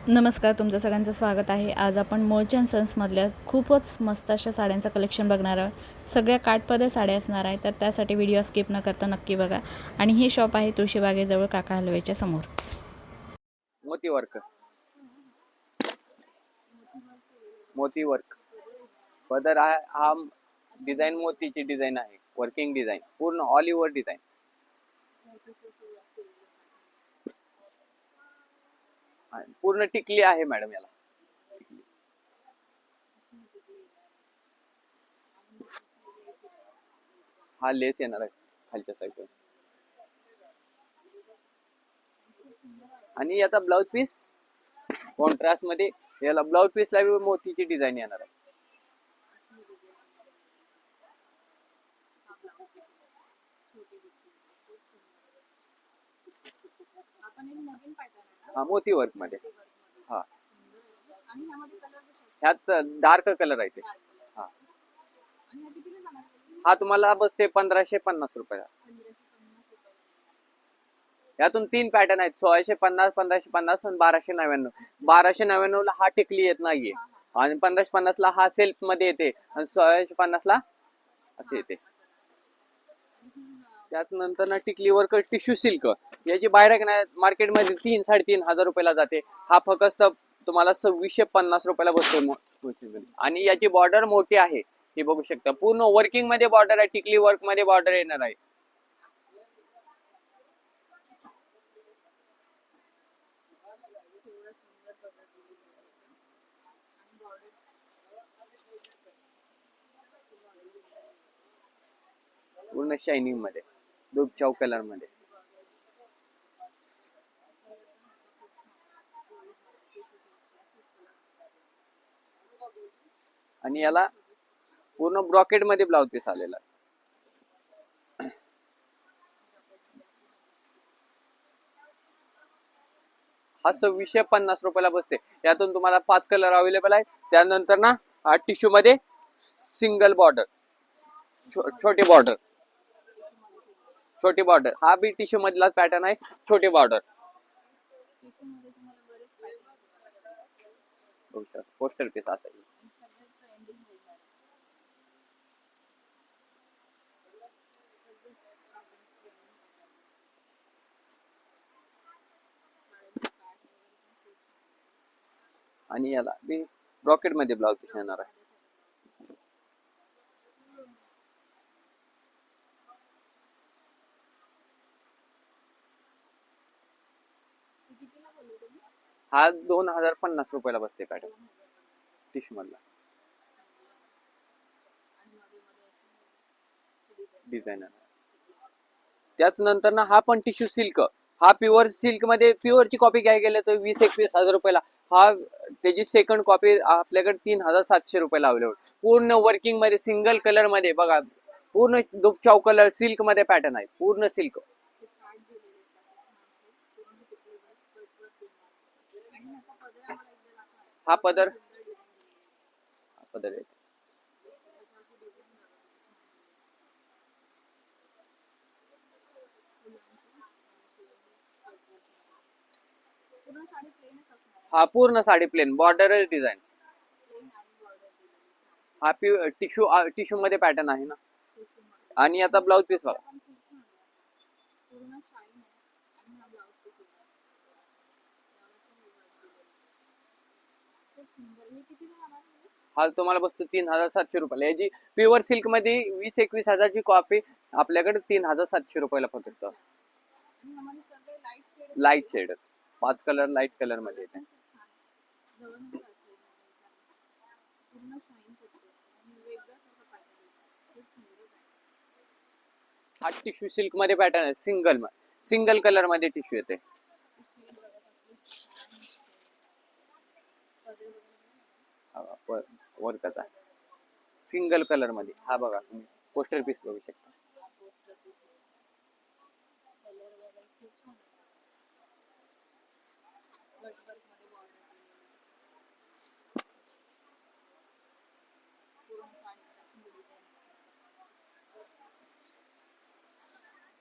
नमस्कार, तुमचं सगळ्यांचं स्वागत आहे. आज आपण मोर्चन सन्समधल्या खूपच मस्त अशा साड्यांचं कलेक्शन बघणार आहोत. सगळ्या काठपदर साड्या असणार आहे, तर त्यासाठी व्हिडिओ स्किप न करता नक्की बघा. आणि हे शॉप आहे तुळशीबागेजवळ काका हलवाईच्या समोर. मोती वर्क मोती वर्क पदर हा डिझाईन मोतीची डिझाईन आहे. वर्किंग डिझाईन पूर्ण ऑल ओव्हर डिझाईन. पूर्ण टिकली आहे मॅडम याला. टिकली. हा लेस येणार आहे खालच्या साईडवर. आणि याचा ब्लाउज पीस कॉन्ट्रास्ट मध्ये याला ब्लाउज पीस ला मोतीची डिझाईन येणार आहे. हा मोती वर्क मध्ये. हा ह्यात डार्क कलर आहे ते. हा हा तुम्हाला बसते 1550 रुपयाला. यातून 3 पॅटर्न आहेत. 1650, 1550 आणि 1299. 1299 ला हा टिकली येत नाहीये आणि 1550 ला हा सेल्फ मध्ये येते आणि 1650 ला असे येते. त्याच नंतर ना टिकली वर्क टिश्यू सिल्क याची बाहेर मार्केटमध्ये 3-3.5 रुपयाला जाते. हा फक्त तुम्हाला 2650 रुपयाला बसतो. आणि याची बॉर्डर मोठी आहे, हे बघू शकता. पूर्ण वर्किंग मध्ये बॉर्डर आहे. टिकली वर्क मध्ये बॉर्डर येणार आहे. पूर्ण शायनिंग मध्ये दुबचाव कलर मध्ये. आणि याला पूर्ण ब्रॉकेट मध्ये ब्लाउज पीस आलेला. हा 2650 रुपयाला बसते. यातून तुम्हाला 5 कलर अवेलेबल आहे. त्यानंतर ना हा टिश्यू मध्ये सिंगल बॉर्डर, छोटी बॉर्डर, छोटी बॉर्डर. हा बी टिश्यू मधला पॅटर्न आहे. छोटी बॉर्डर पोस्टर पीस असेल. आणि याला बी ब्रॉकेट मध्ये ब्लाउज पीस येणार आहे. हा 2050 रुपयाला बसते पॅटर्न टिश्यू मधला डिझायनर. त्याच नंतर ना हा पण टिश्यू सिल्क. हा प्युअर सिल्क मध्ये प्युअरची कॉपी घ्यायला गेलं तर 20-21 हजार रुपयाला. हा त्याची सेकंड कॉपी आपल्याकडे 3700 रुपयाला अवेलेबल. पूर्ण वर्किंग मध्ये सिंगल कलर मध्ये बघा. पूर्ण दुबचाव कलर सिल्क मध्ये पॅटर्न आहे. पूर्ण सिल्क. हा पदर आहे. हा पूर्ण साडी प्लेन बॉर्डर डिझाईन. हा टिश्यू मध्ये पॅटर्न आहे ना. आणि याचा ब्लाउज पीस बघा. हा तुम्हाला बसतो 3700 रुपयाला. याची प्युअर सिल्क मध्ये 20-21 हजारची कॉपी आपल्याकडे 3700 रुपयाला फक्त. Light shade 5 colour light colour मध्ये येते. हा टिश्यू सिल्क मध्ये पॅटर्न आहे. सिंगल कलर मध्ये टिश्यू येते. वर्कचा सिंगल कलर मध्ये. हा बघा तुम्ही पोस्टर पीस बघू शकता.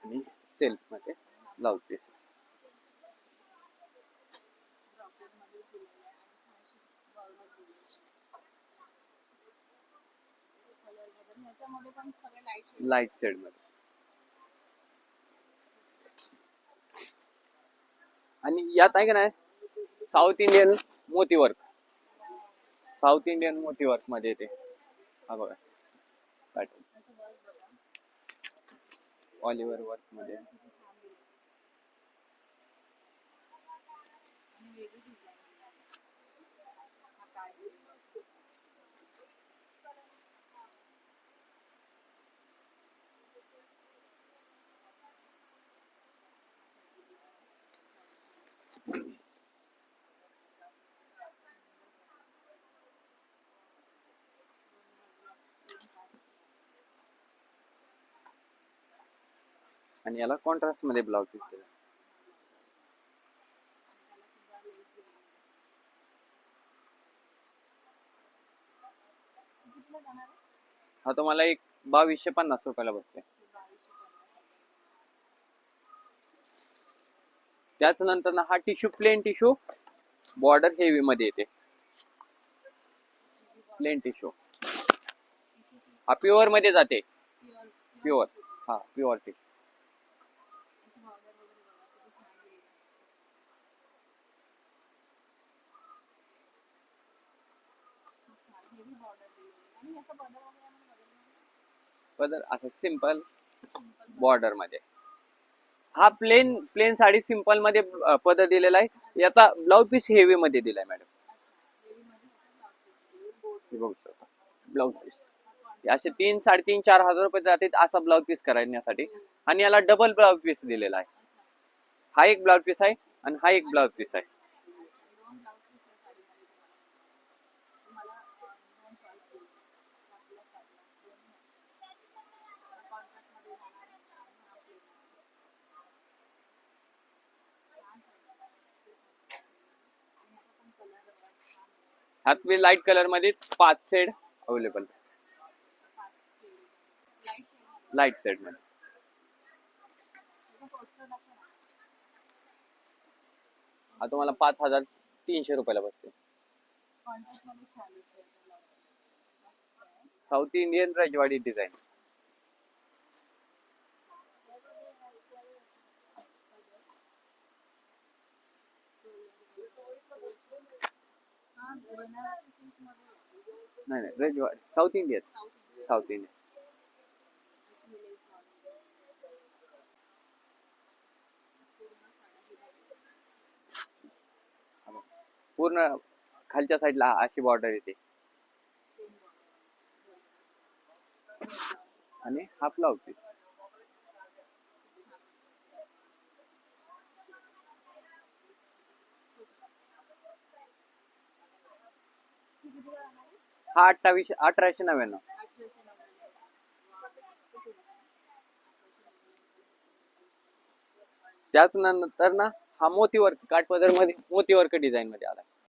आणि सेल्फ मध्ये ब्लाउज पीस. ह्याच्यामध्ये पण सगळे लाईट लाईट शेड मध्ये. आणि यात आहे का नाही साऊथ इंडियन मोती वर्क, साऊथ इंडियन मोती वर्क मध्ये येते. हा बघा पॅटर्न ऑलिव्हर वर्क मध्ये. आणि याला कॉन्ट्रास्ट मध्ये ब्लाउज पीस दिला. हा तुम्हाला एक 2250 रुपयाला बसते. त्याच नंतर ना हा tissue plain tissue border heavy मध्ये येते. प्लेन टिश्यू हा प्युअर मध्ये जाते. प्युअर, हा प्युअर टिश्यू. पदर असं सिंपल बॉर्डर मध्ये. हा प्लेन साडी सिंपल मध्ये पदर दिलेला आहे. याचा ब्लाउज पीस हेवी मध्ये दिलाय मॅडम. हे बघू शकता ब्लाउज पीस. असे 3, 3.5, 4,000 रुपये जाते असा ब्लाउज पीस करण्यासाठी. आणि याला डबल ब्लाउज पीस दिलेला आहे. हा एक ब्लाउज पीस आहे आणि हा एक ब्लाउज पीस आहे. ह्यात लाईट कलर मध्ये 5 शेड अवेलेबल. लाईट शेड मध्ये हा तुम्हाला 5,300 रुपयाला बसते. साऊथ इंडियन रजवाडी डिझाईन. नाही नाही रजवाडी साऊथ इंडियन. साऊथ इंडियन पूर्ण खालच्या साईडला अशी बॉर्डर येते. आणि हा ब्लाउज पीस. हा 1899. त्याच नंतर ना हा मोती वर्क काठपदर मध्ये मोती वर्क डिझाईन मध्ये आला.